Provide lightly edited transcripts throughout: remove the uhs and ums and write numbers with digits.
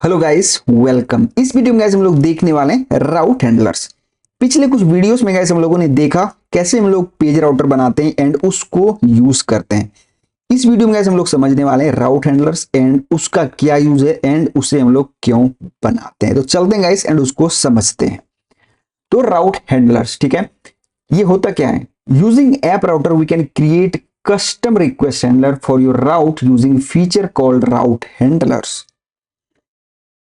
Hello guys, welcome. इस video में guys हम लोग देखने वाले हैं राउट हैंडलर्स। पिछले कुछ वीडियोस में गाइस हम लोगों ने देखा कैसे हम लोग पेज राउटर बनाते हैं एंड उसको यूज करते हैं। इस वीडियो में गाइस हम लोग समझने वाले हैं राउट हैंडलर्स एंड उसका क्या यूज है एंड उसे हम लोग क्यों बनाते हैं। तो चलते हैं गाइस एंड उसको समझते हैं। तो राउट हैंडलर्स, ठीक है, ये होता क्या है? Using app router we can create custom request handler for your route using feature called route handlers.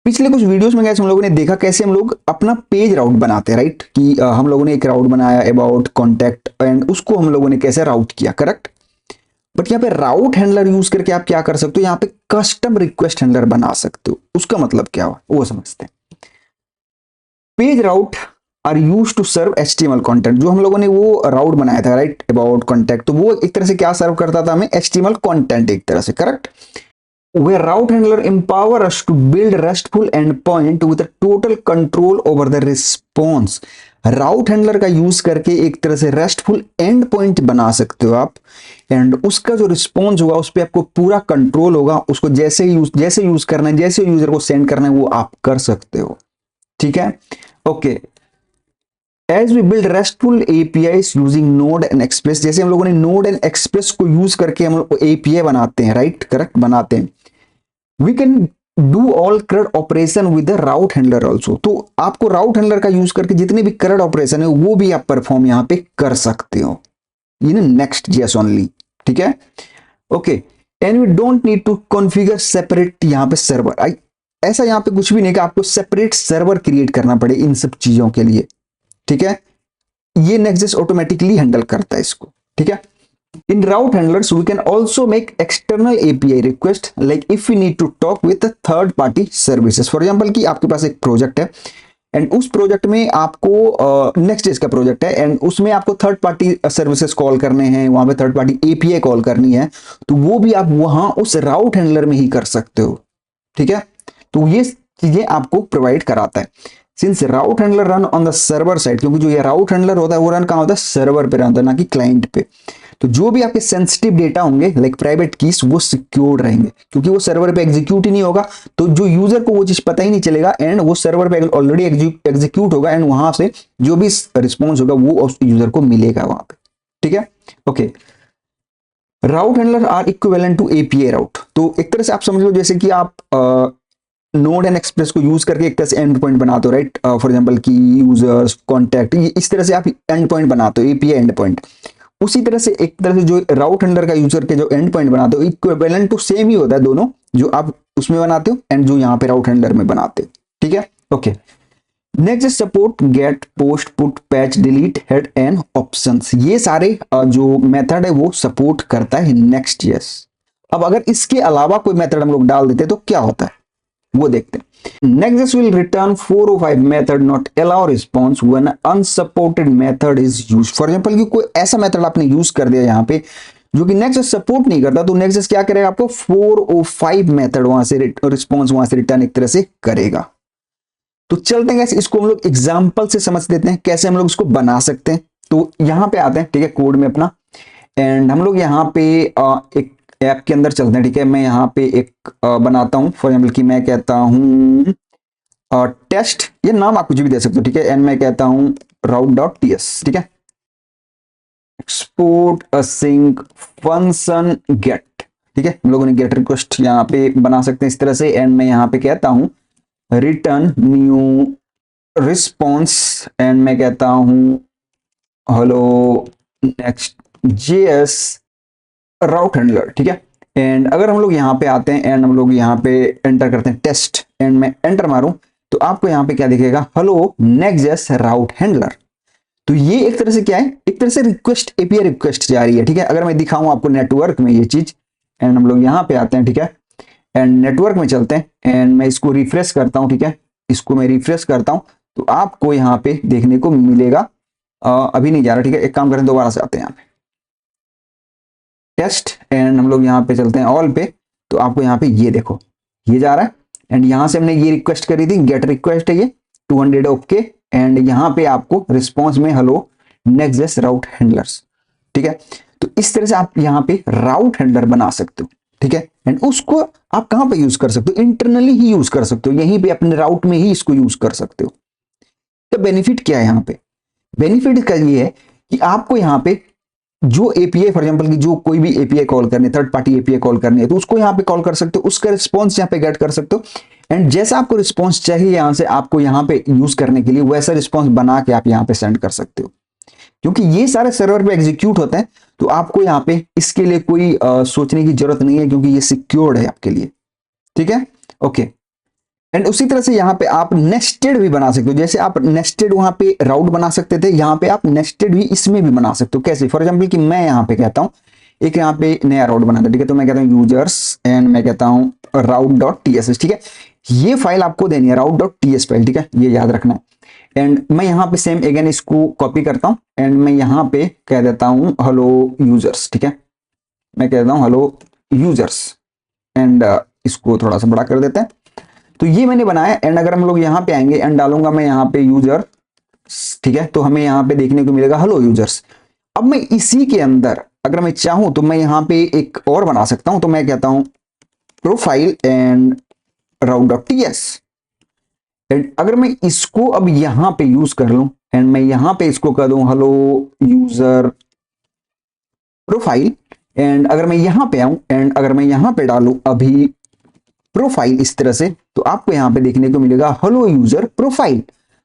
पिछले कुछ वीडियोस में गाइस हम लोगों ने देखा कैसे हम लोग अपना पेज राउट बनाते हैं, राइट? कि हम लोगों ने एक राउट बनाया अबाउट कॉन्टैक्ट एंड उसको हम लोगों ने कैसे राउट किया, करेक्ट? बट यहाँ पे राउट हैंडलर यूज करके आप क्या कर सकते हो, यहाँ पे कस्टम रिक्वेस्ट हैंडलर बना सकते हो। उसका मतलब क्या हुआ वो समझते हैं। Page route are use to serve HTML content. जो हम लोगों ने वो राउट बनाया था, राइट, अबाउट कॉन्टैक्ट, तो वो एक तरह से क्या सर्व करता था हमें? HTML कंटेंट, एक तरह से, correct? Where route handler empower us to build RESTful endpoint with a total control over the response। Route handler का यूज करके एक तरह से रेस्टफुल एंड पॉइंट बना सकते हो आप एंड उसका जो रिस्पॉन्स होगा उस पर आपको पूरा कंट्रोल होगा। उसको जैसे यूज करना है, जैसे यूजर को सेंड करना है वो आप कर सकते हो, ठीक है? Okay, as we build RESTful APIs using Node and Express. जैसे हम लोगों ने नोड एंड एक्सप्रेस को यूज करके हम लोग एपीआई बनाते हैं, राइट, करेक्ट, बनाते हैं। We can do all CRUD operation with the route handler also. तो आपको राउट हैंडलर का यूज करके जितने भी CRUD ऑपरेशन है वो भी आप परफॉर्म यहाँ पे कर सकते हो इन नेक्स्ट जेएस ओनली, ठीक है? Okay, and we don't need to configure separate यहाँ पे सर्वर। ऐसा यहाँ पे कुछ भी नहीं कि आपको सेपरेट सर्वर क्रिएट करना पड़े इन सब चीजों के लिए, ठीक है? ये नेक्स्ट ऑटोमेटिकली हैंडल करता है इसको, ठीक है? In route handlers, we can also make external API request, like if we need to talk with a third party services. For example, कि आपके पास एक प्रोजेक्ट है एंड उस प्रोजेक्ट में आपको नेक्स्ट डेज का प्रोजेक्ट है एंड उसमें आपको थर्ड पार्टी सर्विसेज कॉल करने हैं, वहां पे थर्ड पार्टी API कॉल करनी है, तो वो भी आप वहां उस राउट हैंडलर में ही कर सकते हो, ठीक है? तो ये चीजें आपको प्रोवाइड कराता है। Since route handler run on the server side, क्योंकि जो ये राउट हैंडलर होता है वो रन कहाँ होता है? सर्वर पे रन होता है, ना कि क्लाइंट पे। तो जो भी आपके सेंसिटिव डेटा होंगे लाइक प्राइवेट कीज वो सिक्योर्ड रहेंगे, क्योंकि वो सर्वर पे एग्जीक्यूट ही नहीं होगा, तो जो यूजर को वो चीज पता ही नहीं चलेगा एंड वो सर्वर पे ऑलरेडी एग्जीक्यूट होगा एंड वहां से जो भी रिस्पॉन्स होगा वो उस यूजर को मिलेगा वहां पे, ठीक है? Okay, route handler are equivalent to API route. तो एक तरह से आप समझ लो जैसे कि आप नोड एंड एक्सप्रेस को यूज करके एक तरह से एंड पॉइंट बनाते हो, राइट? फॉर एग्जांपल की यूजर्स कॉन्टैक्ट, इस तरह से आप एंड पॉइंट बनाते हो, एपीआई एंड पॉइंट। उसी तरह से एक तरह से जो राउट हैंडलर का यूजर के जो एंड पॉइंट बनाते हो इक्विवेलेंट टू सेम ही होता है दोनों, जो आप उसमें बनाते हो एंड जो यहाँ पे राउट हैंडलर में बनाते हो, ठीक है? Okay, next support get post put patch delete head and options. ये सारे जो मेथड है वो सपोर्ट करता है नेक्स्ट जेएस। अब अगर इसके अलावा कोई मेथड हम लोग डाल देते तो क्या होता है वो देखते हैं। Next will return 4 or 5 method not allow response when unsupported method is used। For example कि कोई ऐसा मेथड आपने यूज कर दिया यहाँ पे जो कि नेक्स्ट सपोर्ट नहीं करता, तो नेक्स्ट क्या करेगा? आपको 4 और 5 मेथड वहां से रिस्पॉन्स वहां से रिटर्न एक तरह से करेगा। तो चलते हैं इसको हम लोग एग्जाम्पल से समझ लेते हैं कैसे हम लोग इसको बना सकते हैं। तो यहाँ पे आते हैं, ठीक है, कोड में अपना, एंड हम लोग यहाँ पे एक ऐप के अंदर चलते हैं, ठीक है? मैं यहाँ पे एक बनाता हूँ, फॉर एग्जाम्पल कि मैं कहता हूँ टेस्ट, ये नाम आप कुछ भी दे सकते हो, ठीक है? एंड मैं कहता हूँ route.ts, ठीक है? एक्सपोर्ट असिंक फंक्शन गेट, ठीक है? हम लोगों ने गेट रिक्वेस्ट यहाँ पे बना सकते हैं इस तरह से एंड मैं यहाँ पे कहता हूँ रिटर्न न्यू रिस्पॉन्स एंड मैं कहता हूँ हेलो नेक्स्ट जेएस राउट हैंडलर, ठीक है? एंड अगर हम लोग यहाँ पे आते हैं एंड हम लोग यहाँ पे एंटर करते हैं टेस्ट एंड मैं एंटर मारूं तो आपको यहाँ पे क्या दिखेगा? हेलो नेक्स्ट राउट हैंडलर। तो ये एक तरह से क्या है? एक तरह से रिक्वेस्ट, एपीआई रिक्वेस्ट जा रही है, ठीक है? अगर मैं दिखाऊं आपको नेटवर्क में ये चीज एंड हम लोग यहाँ पे आते हैं, ठीक है? एंड नेटवर्क में चलते हैं एंड मैं इसको रिफ्रेश करता हूँ, ठीक है? इसको मैं रिफ्रेश करता हूँ तो आपको यहाँ पे देखने को मिलेगा, अभी नहीं जा रहा, ठीक है? एक काम करते हैं, दोबारा से आते हैं यहाँ पे टेस्ट एंड हम लोग यहाँ पे चलते हैं ऑल पे, तो आपको यहाँ पे ये देखो ये जा रहा है एंड यहाँ से हमने ये रिक्वेस्ट करी थी, गेट रिक्वेस्ट है ये 200 ओके एंड यहाँ पे आपको रिस्पॉन्स में हेलो नेक्स्ट राउट हैंडलर्स, ठीक है? तो इस तरह से आप यहाँ पे राउट हैंडलर बना सकते हो। ठीक है। एंड उसको आप कहां पे यूज कर सकते हो, इंटरनली ही यूज कर सकते हो, यहीं पे अपने राउट में ही इसको यूज कर सकते हो। तो बेनिफिट क्या है यहाँ पे, बेनिफिट का ये है कि आपको यहाँ पे जो एपीआई फॉर एग्जांपल की जो कोई भी एपीआई कॉल करनी है, थर्ड पार्टी एपीआई कॉल करनी है, तो उसको यहाँ पे कॉल कर सकते हो, उसका रिस्पॉन्स यहाँ पे गेट कर सकते हो। एंड जैसा आपको रिस्पॉन्स चाहिए यहाँ से आपको यहाँ पे यूज करने के लिए, वैसा रिस्पॉन्स बना के आप यहाँ पे सेंड कर सकते हो। क्योंकि ये सारे सर्वर पे एग्जीक्यूट होते हैं, तो आपको यहाँ पे इसके लिए कोई सोचने की जरूरत नहीं है, क्योंकि ये सिक्योर्ड है आपके लिए। ठीक है, ओके। एंड उसी तरह से यहाँ पे आप नेस्टेड भी बना सकते हो। जैसे आप नेस्टेड वहां पे राउट बना सकते थे, यहाँ पे आप नेस्टेड भी इसमें भी बना सकते हो। कैसे, फॉर एग्जांपल कि मैं यहाँ पे कहता हूँ एक यहाँ पे नया राउट बनाता, ठीक है, तो मैं कहता हूँ यूजर्स एंड मैं कहता हूँ route.tss, ठीक है। ये फाइल आपको देनी है route.ts फाइल, ठीक है, ये याद रखना है। एंड मैं यहाँ पे सेम अगेन इसको कॉपी करता हूँ एंड मैं यहाँ पे कह देता हूँ हेलो यूजर्स, ठीक है, मैं कहता हूँ हेलो यूजर्स एंड इसको थोड़ा सा बड़ा कर देते हैं। तो ये मैंने बनाया एंड अगर हम लोग यहाँ पे आएंगे एंड डालूंगा मैं यहाँ पे यूजर, ठीक है, तो हमें यहाँ पे देखने को मिलेगा हेलो यूजर्स। अब मैं इसी के अंदर अगर मैं चाहूं तो मैं यहाँ पे एक और बना सकता हूं, तो मैं कहता हूं प्रोफाइल एंड route.ts एंड अगर मैं इसको अब यहाँ पे यूज कर लूं एंड मैं यहाँ पे इसको कर दूं हेलो यूजर प्रोफाइल एंड अगर मैं यहाँ पे आऊं एंड अगर मैं यहाँ पे डालूं अभी प्रोफाइल इस तरह से, तो आपको यहाँ पे देखने को मिलेगा हेलो यूजर प्रोफाइल।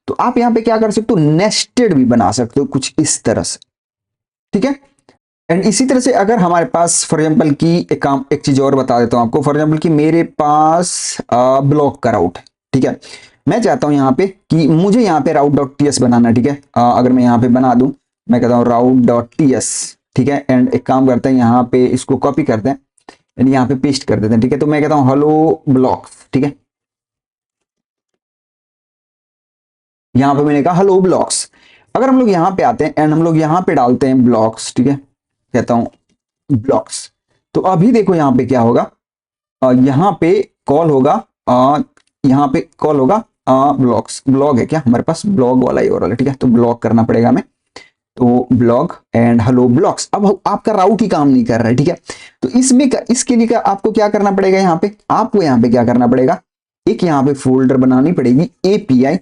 तो आप यहाँ पे क्या कर सकते हो, नेस्टेड भी बना सकते हो कुछ इस तरह से, ठीक है। एंड इसी तरह से अगर हमारे पास फॉर एग्जांपल की एक चीज और बता देता हूं आपको, फॉर एग्जांपल कि मेरे पास ब्लॉक का राउट है, ठीक है, मैं चाहता हूं यहाँ पे कि मुझे यहाँ पे route.ts बनाना है, ठीक है। अगर मैं यहाँ पे बना दूं, मैं कहता हूँ route.ts, ठीक है, एंड एक काम करते हैं यहाँ पे इसको कॉपी करते हैं एंड यहाँ पे पेस्ट कर देते हैं, ठीक है। तो मैं कहता हूँ हेलो ब्लॉक्स, ठीक है, यहाँ पे मैंने कहा हेलो ब्लॉक्स। अगर हम लोग यहाँ पे आते हैं एंड हम लोग यहाँ पे डालते हैं ब्लॉक्स, ठीक है, कहता हूँ ब्लॉक्स, तो अभी देखो यहाँ पे क्या होगा, यहाँ पे कॉल होगा, यहाँ पे कॉल होगा ब्लॉक्स, ब्लॉग है क्या हमारे पास, ब्लॉग वाला ही हो रहा है, ठीक है, तो ब्लॉग करना पड़ेगा हमें, तो ब्लॉग एंड हेलो ब्लॉक्स। अब आपका राउट ही काम नहीं कर रहा है, ठीक है, तो इसमें इसके लिए आपको क्या करना पड़ेगा, यहाँ पे आपको यहाँ पे क्या करना पड़ेगा, एक यहाँ पे फोल्डर बनानी पड़ेगी एपीआई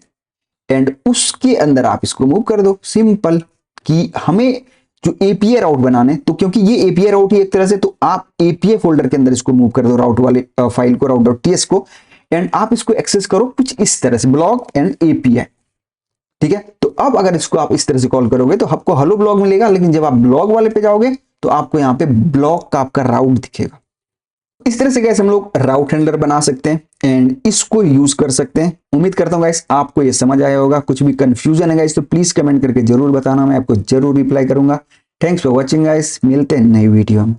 एंड उसके अंदर आप इसको मूव कर दो, सिंपल। कि हमें जो एपीआई राउट बनाने, तो क्योंकि ये एपीआई राउट ही एक तरह से, तो आप एपीआई फोल्डर के अंदर इसको मूव कर दो, राउट वाले फाइल को, route.ts को, एंड आप इसको एक्सेस करो कुछ इस तरह से, ब्लॉग एंड एपीआई, ठीक है। तो अब अगर इसको आप इस तरह से कॉल करोगे तो आपको हेलो ब्लॉग मिलेगा, लेकिन जब आप ब्लॉग वाले पे जाओगे तो आपको यहाँ पे ब्लॉग का आपका राउट दिखेगा। इस तरह से गाइस हम लोग राउट हैंडलर बना सकते हैं एंड इसको यूज कर सकते हैं। उम्मीद करता हूं गाइस आपको ये समझ आया होगा। कुछ भी कंफ्यूजन है गाइस तो प्लीज कमेंट करके जरूर बताना, मैं आपको जरूर रिप्लाई करूंगा। थैंक्स फॉर वॉचिंग गाइस, मिलते हैं नई वीडियो में।